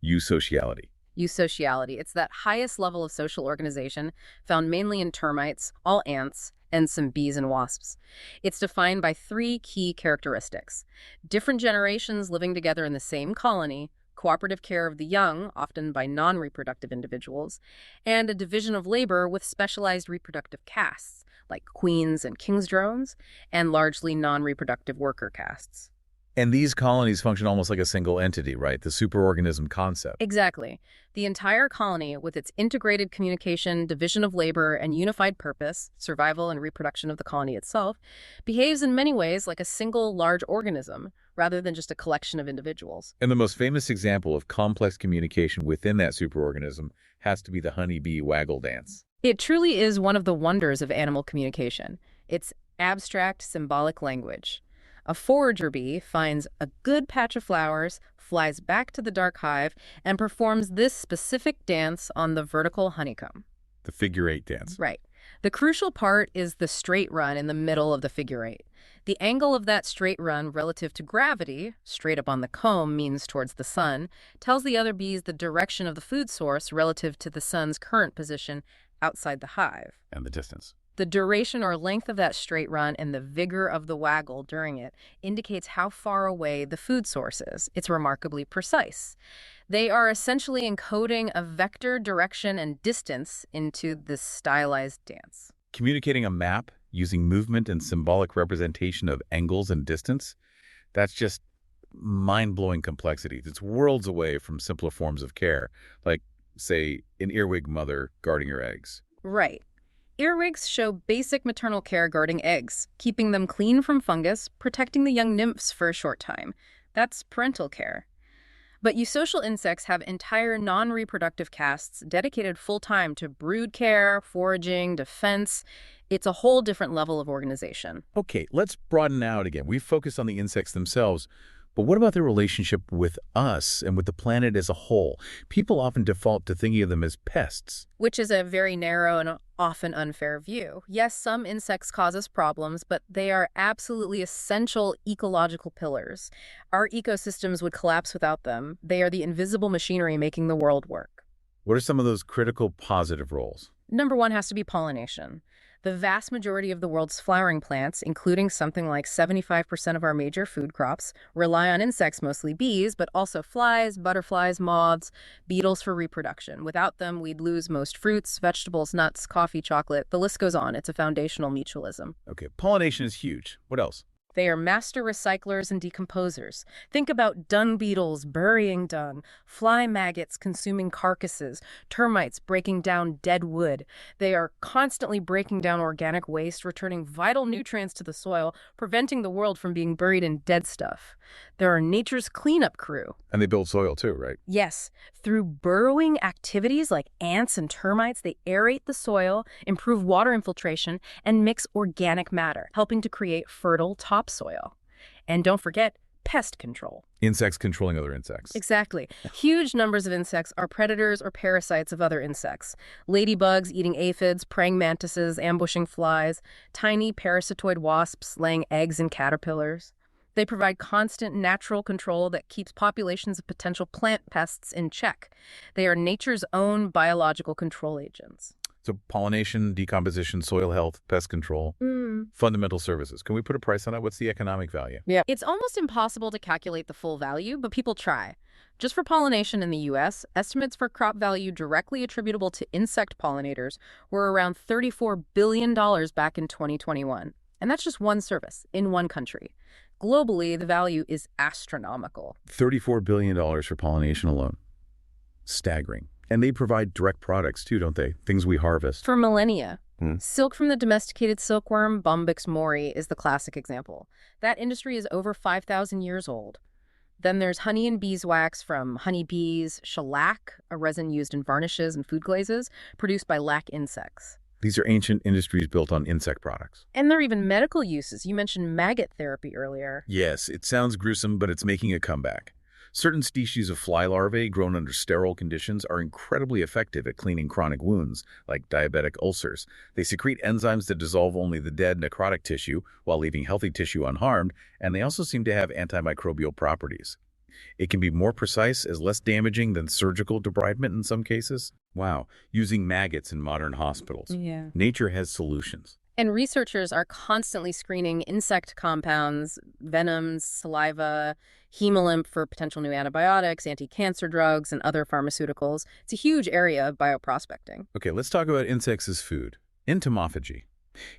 eusociality. Eusociality. It's that highest level of social organization found mainly in termites, all ants, and some bees and wasps. It's defined by three key characteristics: different generations living together in the same colony, cooperative care of the young, often by non-reproductive individuals, and a division of labor with specialized reproductive castes, like queens and king's drones, and largely non-reproductive worker castes. And these colonies function almost like a single entity, right? The superorganism concept. Exactly. The entire colony, with its integrated communication, division of labor, and unified purpose, survival and reproduction of the colony itself, behaves in many ways like a single large organism, rather than just a collection of individuals. And the most famous example of complex communication within that superorganism has to be the honeybee waggle dance. It truly is one of the wonders of animal communication. It's abstract, symbolic language. A forager bee finds a good patch of flowers, flies back to the dark hive, and performs this specific dance on the vertical honeycomb. The figure eight dance. Right. The crucial part is the straight run in the middle of the figure eight. The angle of that straight run relative to gravity, straight up on the comb means towards the sun, tells the other bees the direction of the food source relative to the sun's current position outside the hive. And the distance. The duration or length of that straight run and the vigor of the waggle during it indicates how far away the food source is. It's remarkably precise. They are essentially encoding a vector, direction, and distance into this stylized dance. Communicating a map using movement and symbolic representation of angles and distance, that's just mind-blowing complexity. It's worlds away from simpler forms of care, like, say, an earwig mother guarding her eggs. Right. Earwigs show basic maternal care guarding eggs, keeping them clean from fungus, protecting the young nymphs for a short time. That's parental care. But eusocial insects have entire non-reproductive castes dedicated full-time to brood care, foraging, defense. It's a whole different level of organization. Okay, let's broaden out again. We've focused on the insects themselves, but what about their relationship with us and with the planet as a whole? People often default to thinking of them as pests. Which is a very narrow and often unfair view. Yes, some insects cause us problems, but they are absolutely essential ecological pillars. Our ecosystems would collapse without them. They are the invisible machinery making the world work. What are some of those critical positive roles? Number one has to be pollination. The vast majority of the world's flowering plants, including something like 75% of our major food crops, rely on insects, mostly bees, but also flies, butterflies, moths, beetles for reproduction. Without them, we'd lose most fruits, vegetables, nuts, coffee, chocolate. The list goes on. It's a foundational mutualism. Okay, pollination is huge. What else? They are master recyclers and decomposers. Think about dung beetles burying dung, fly maggots consuming carcasses, termites breaking down dead wood. They are constantly breaking down organic waste, returning vital nutrients to the soil, preventing the world from being buried in dead stuff. They're nature's cleanup crew. And they build soil too, right? Yes. Through burrowing activities like ants and termites, they aerate the soil, improve water infiltration, and mix organic matter, helping to create fertile topsoil. And don't forget, pest control. Insects controlling other insects. Exactly. Huge numbers of insects are predators or parasites of other insects. Ladybugs eating aphids, praying mantises, ambushing flies, tiny parasitoid wasps laying eggs in caterpillars. They provide constant natural control that keeps populations of potential plant pests in check. They are nature's own biological control agents. So pollination, decomposition, soil health, pest control, fundamental services. Can we put a price on it? What's the economic value? Yeah. It's almost impossible to calculate the full value, but people try. Just for pollination in the U.S., estimates for crop value directly attributable to insect pollinators were around $34 billion back in 2021. And that's just one service in one country. Globally, the value is astronomical. $34 billion for pollination alone. Staggering. And they provide direct products too, don't they? Things we harvest. For millennia. Hmm. Silk from the domesticated silkworm, Bombyx mori, is the classic example. That industry is over 5,000 years old. Then there's honey and beeswax from honeybees, shellac, a resin used in varnishes and food glazes, produced by lac insects. These are ancient industries built on insect products. And there are even medical uses. You mentioned maggot therapy earlier. Yes, it sounds gruesome, but it's making a comeback. Certain species of fly larvae grown under sterile conditions are incredibly effective at cleaning chronic wounds, like diabetic ulcers. They secrete enzymes that dissolve only the dead necrotic tissue while leaving healthy tissue unharmed, and they also seem to have antimicrobial properties. It can be more precise as less damaging than surgical debridement in some cases. Wow, using maggots in modern hospitals. Yeah. Nature has solutions. And researchers are constantly screening insect compounds, venoms, saliva, hemolymph for potential new antibiotics, anti-cancer drugs, and other pharmaceuticals. It's a huge area of bioprospecting. Okay, let's talk about insects as food. Entomophagy.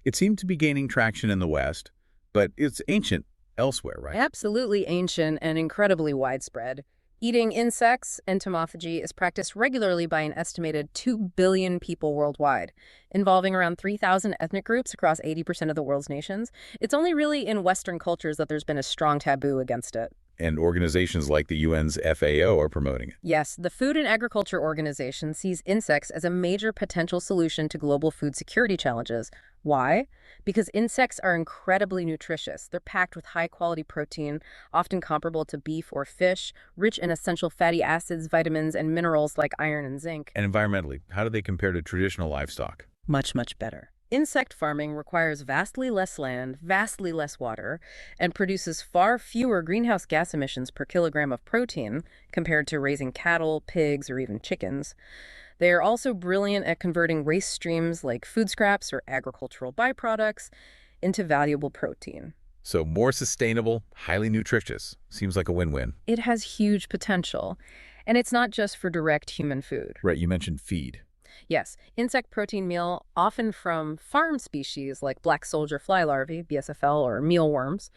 It seemed to be gaining traction in the West, but it's ancient elsewhere, right? Absolutely ancient and incredibly widespread. Eating insects, entomophagy, is practiced regularly by an estimated 2 billion people worldwide, involving around 3,000 ethnic groups across 80% of the world's nations. It's only really in Western cultures that there's been a strong taboo against it. And organizations like the UN's FAO are promoting it. Yes, the Food and Agriculture Organization sees insects as a major potential solution to global food security challenges. Why? Because insects are incredibly nutritious. They're packed with high-quality protein, often comparable to beef or fish, rich in essential fatty acids, vitamins, and minerals like iron and zinc. And environmentally, how do they compare to traditional livestock? Much, much better. Insect farming requires vastly less land, vastly less water, and produces far fewer greenhouse gas emissions per kilogram of protein compared to raising cattle, pigs, or even chickens. They are also brilliant at converting waste streams like food scraps or agricultural byproducts into valuable protein. So more sustainable, highly nutritious. Seems like a win-win. It has huge potential, and it's not just for direct human food. Right, you mentioned feed. Yes, insect protein meal, often from farm species like black soldier fly larvae, BSFL, or mealworms,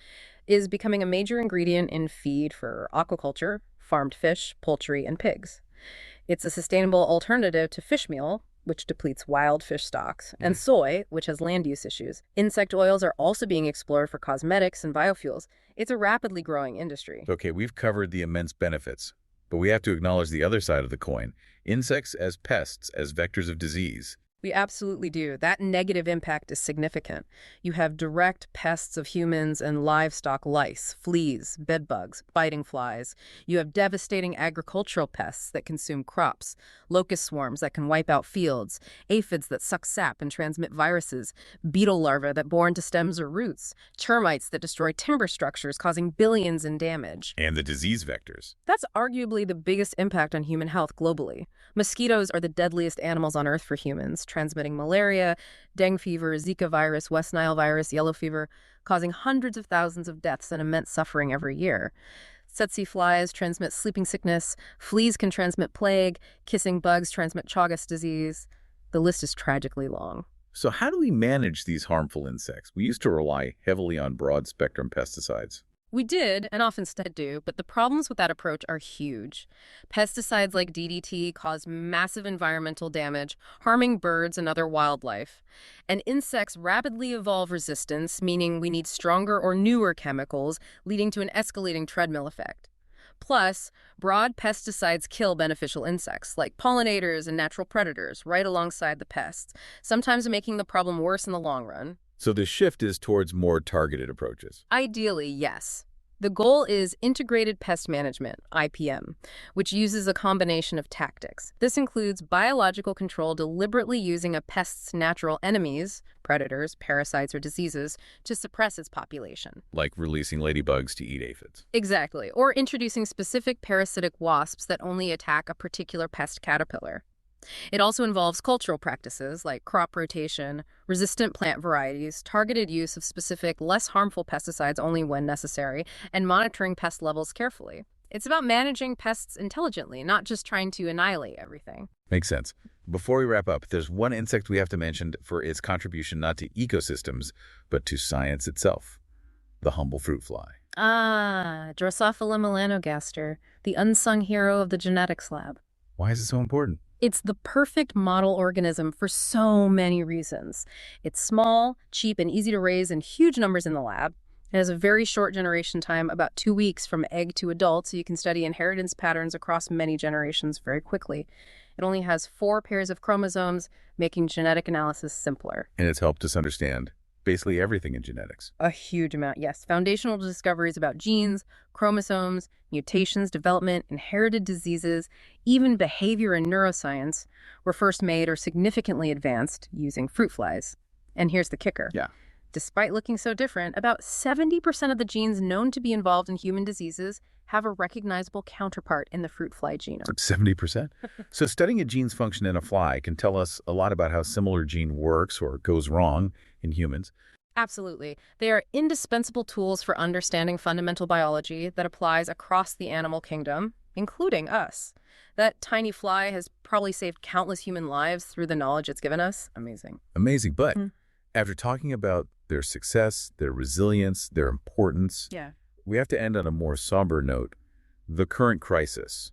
is becoming a major ingredient in feed for aquaculture, farmed fish, poultry, and pigs. It's a sustainable alternative to fish meal, which depletes wild fish stocks, and soy, which has land use issues. Insect oils are also being explored for cosmetics and biofuels. It's a rapidly growing industry. Okay, we've covered the immense benefits, but we have to acknowledge the other side of the coin. Insects as pests, as vectors of disease. We absolutely do. That negative impact is significant. You have direct pests of humans and livestock: lice, fleas, bedbugs, biting flies. You have devastating agricultural pests that consume crops, locust swarms that can wipe out fields, aphids that suck sap and transmit viruses, beetle larvae that bore into stems or roots, termites that destroy timber structures, causing billions in damage. And the disease vectors. That's arguably the biggest impact on human health globally. Mosquitoes are the deadliest animals on Earth for humans, transmitting malaria, dengue fever, Zika virus, West Nile virus, yellow fever, causing hundreds of thousands of deaths and immense suffering every year. Tsetse flies transmit sleeping sickness, fleas can transmit plague, kissing bugs transmit Chagas disease. The list is tragically long. So how do we manage these harmful insects? We used to rely heavily on broad-spectrum pesticides. We did, and often still do, but the problems with that approach are huge. Pesticides like DDT cause massive environmental damage, harming birds and other wildlife. And insects rapidly evolve resistance, meaning we need stronger or newer chemicals, leading to an escalating treadmill effect. Plus, broad pesticides kill beneficial insects, like pollinators and natural predators, right alongside the pests, sometimes making the problem worse in the long run. So the shift is towards more targeted approaches. Ideally, yes. The goal is integrated pest management, IPM, which uses a combination of tactics. This includes biological control, deliberately using a pest's natural enemies, predators, parasites, or diseases, to suppress its population. Like releasing ladybugs to eat aphids. Exactly. Or introducing specific parasitic wasps that only attack a particular pest caterpillar. It also involves cultural practices like crop rotation, resistant plant varieties, targeted use of specific, less harmful pesticides only when necessary, and monitoring pest levels carefully. It's about managing pests intelligently, not just trying to annihilate everything. Makes sense. Before we wrap up, there's one insect we have to mention for its contribution not to ecosystems, but to science itself. The humble fruit fly. Drosophila melanogaster, the unsung hero of the genetics lab. Why is it so important? It's the perfect model organism for so many reasons. It's small, cheap, and easy to raise in huge numbers in the lab. It has a very short generation time, about 2 weeks from egg to adult, so you can study inheritance patterns across many generations very quickly. It only has 4 pairs of chromosomes, making genetic analysis simpler. And it's helped us understand basically everything in genetics. A huge amount, yes. Foundational discoveries about genes, chromosomes, mutations, development, inherited diseases, even behavior and neuroscience were first made or significantly advanced using fruit flies. And here's the kicker. Yeah. Despite looking so different, about 70% of the genes known to be involved in human diseases have a recognizable counterpart in the fruit fly genome. 70%? So studying a gene's function in a fly can tell us a lot about how similar gene works or goes wrong in humans. Absolutely. They are indispensable tools for understanding fundamental biology that applies across the animal kingdom, including us. That tiny fly has probably saved countless human lives through the knowledge it's given us. Amazing. Amazing. But after talking about their success, their resilience, their importance, we have to end on a more somber note. The current crisis.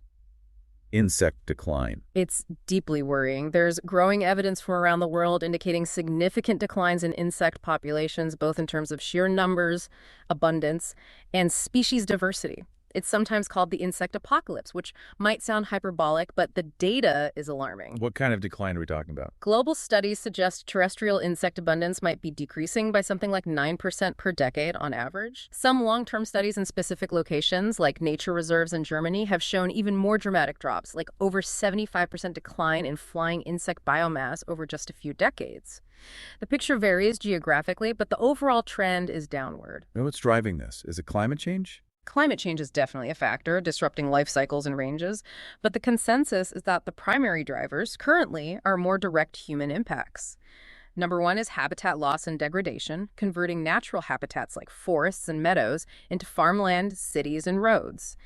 Insect decline. It's deeply worrying. There's growing evidence from around the world indicating significant declines in insect populations, both in terms of sheer numbers, abundance, and species diversity. It's sometimes called the insect apocalypse, which might sound hyperbolic, but the data is alarming. What kind of decline are we talking about? Global studies suggest terrestrial insect abundance might be decreasing by something like 9% per decade on average. Some long-term studies in specific locations, like nature reserves in Germany, have shown even more dramatic drops, like over 75% decline in flying insect biomass over just a few decades. The picture varies geographically, but the overall trend is downward. And what's driving this? Is it climate change? Climate change is definitely a factor, disrupting life cycles and ranges, but the consensus is that the primary drivers currently are more direct human impacts. Number one is habitat loss and degradation, converting natural habitats like forests and meadows into farmland, cities, and roads.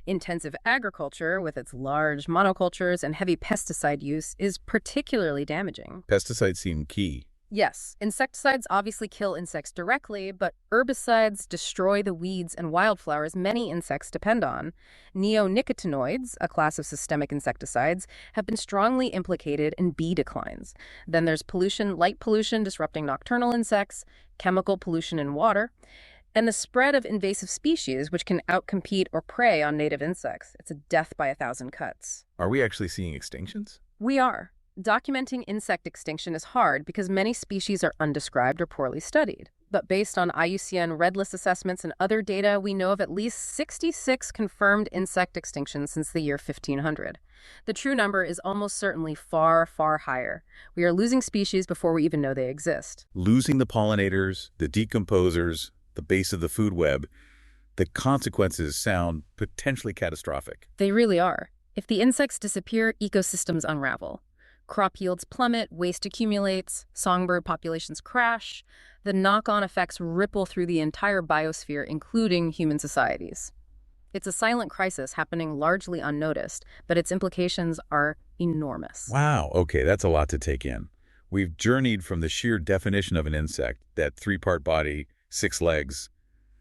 Intensive agriculture, with its large monocultures and heavy pesticide use, is particularly damaging. Pesticides seem key. Yes, insecticides obviously kill insects directly, but herbicides destroy the weeds and wildflowers many insects depend on. Neonicotinoids, a class of systemic insecticides, have been strongly implicated in bee declines. Then there's pollution, light pollution disrupting nocturnal insects, chemical pollution in water, and the spread of invasive species which can outcompete or prey on native insects. It's a death by 1,000 cuts. Are we actually seeing extinctions? We are. Documenting insect extinction is hard because many species are undescribed or poorly studied. But based on IUCN Red List assessments and other data, we know of at least 66 confirmed insect extinctions since the year 1500. The true number is almost certainly far, far higher. We are losing species before we even know they exist. Losing the pollinators, the decomposers, the base of the food web. The consequences sound potentially catastrophic. They really are. If the insects disappear, ecosystems unravel. Crop yields plummet, waste accumulates, songbird populations crash. The knock-on effects ripple through the entire biosphere, including human societies. It's a silent crisis happening largely unnoticed, but its implications are enormous. Wow, okay, that's a lot to take in. We've journeyed from the sheer definition of an insect, that 3-part body, 6 legs,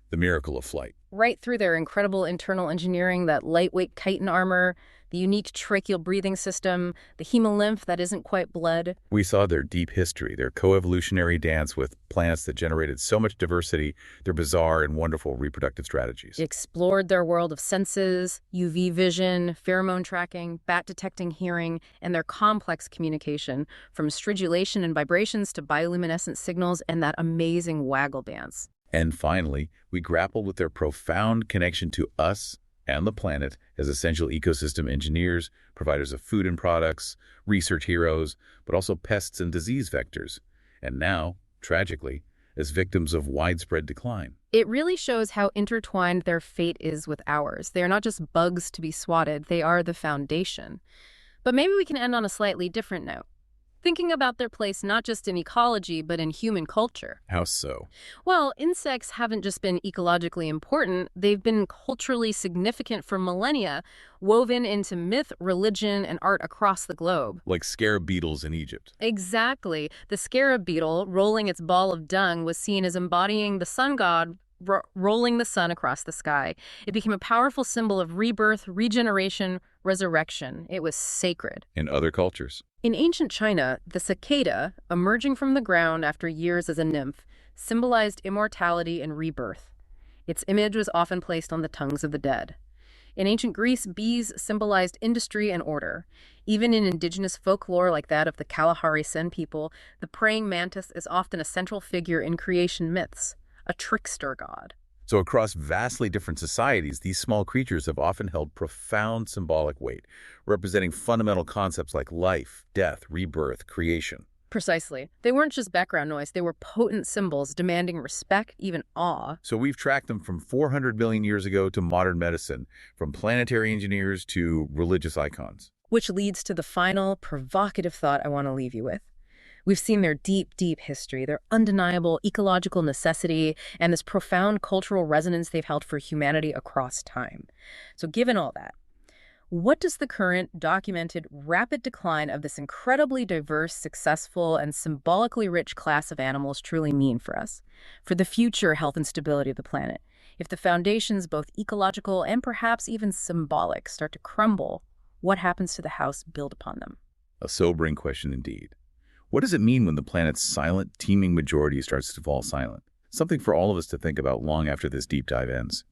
the miracle of flight. Right through their incredible internal engineering, that lightweight chitin armor, the unique tracheal breathing system, the hemolymph that isn't quite blood. We saw their deep history, their coevolutionary dance with planets that generated so much diversity, their bizarre and wonderful reproductive strategies. Explored their world of senses, UV vision, pheromone tracking, bat-detecting hearing, and their complex communication, from stridulation and vibrations to bioluminescent signals and that amazing waggle dance. And finally, we grappled with their profound connection to us and the planet as essential ecosystem engineers, providers of food and products, research heroes, but also pests and disease vectors. And now, tragically, as victims of widespread decline. It really shows how intertwined their fate is with ours. They are not just bugs to be swatted, they are the foundation. But maybe we can end on a slightly different note. Thinking about their place not just in ecology, but in human culture. How so? Well, insects haven't just been ecologically important, they've been culturally significant for millennia, woven into myth, religion, and art across the globe. Like scarab beetles in Egypt. Exactly. The scarab beetle, rolling its ball of dung, was seen as embodying the sun god rolling the sun across the sky. It became a powerful symbol of rebirth, regeneration, resurrection. It was sacred. In other cultures. In ancient China, the cicada, emerging from the ground after years as a nymph, symbolized immortality and rebirth. Its image was often placed on the tongues of the dead. In ancient Greece, bees symbolized industry and order. Even in indigenous folklore like that of the Kalahari Sen people, the praying mantis is often a central figure in creation myths, a trickster god. So across vastly different societies, these small creatures have often held profound symbolic weight, representing fundamental concepts like life, death, rebirth, creation. Precisely. They weren't just background noise, they were potent symbols demanding respect, even awe. So we've tracked them from 400 million years ago to modern medicine, from planetary engineers to religious icons. Which leads to the final, provocative thought I want to leave you with. We've seen their deep, deep history, their undeniable ecological necessity, and this profound cultural resonance they've held for humanity across time. So given all that, what does the current, documented, rapid decline of this incredibly diverse, successful, and symbolically rich class of animals truly mean for us, for the future health and stability of the planet? If the foundations, both ecological and perhaps even symbolic, start to crumble, what happens to the house built upon them? A sobering question indeed. What does it mean when the planet's silent, teeming majority starts to fall silent? Something for all of us to think about long after this deep dive ends.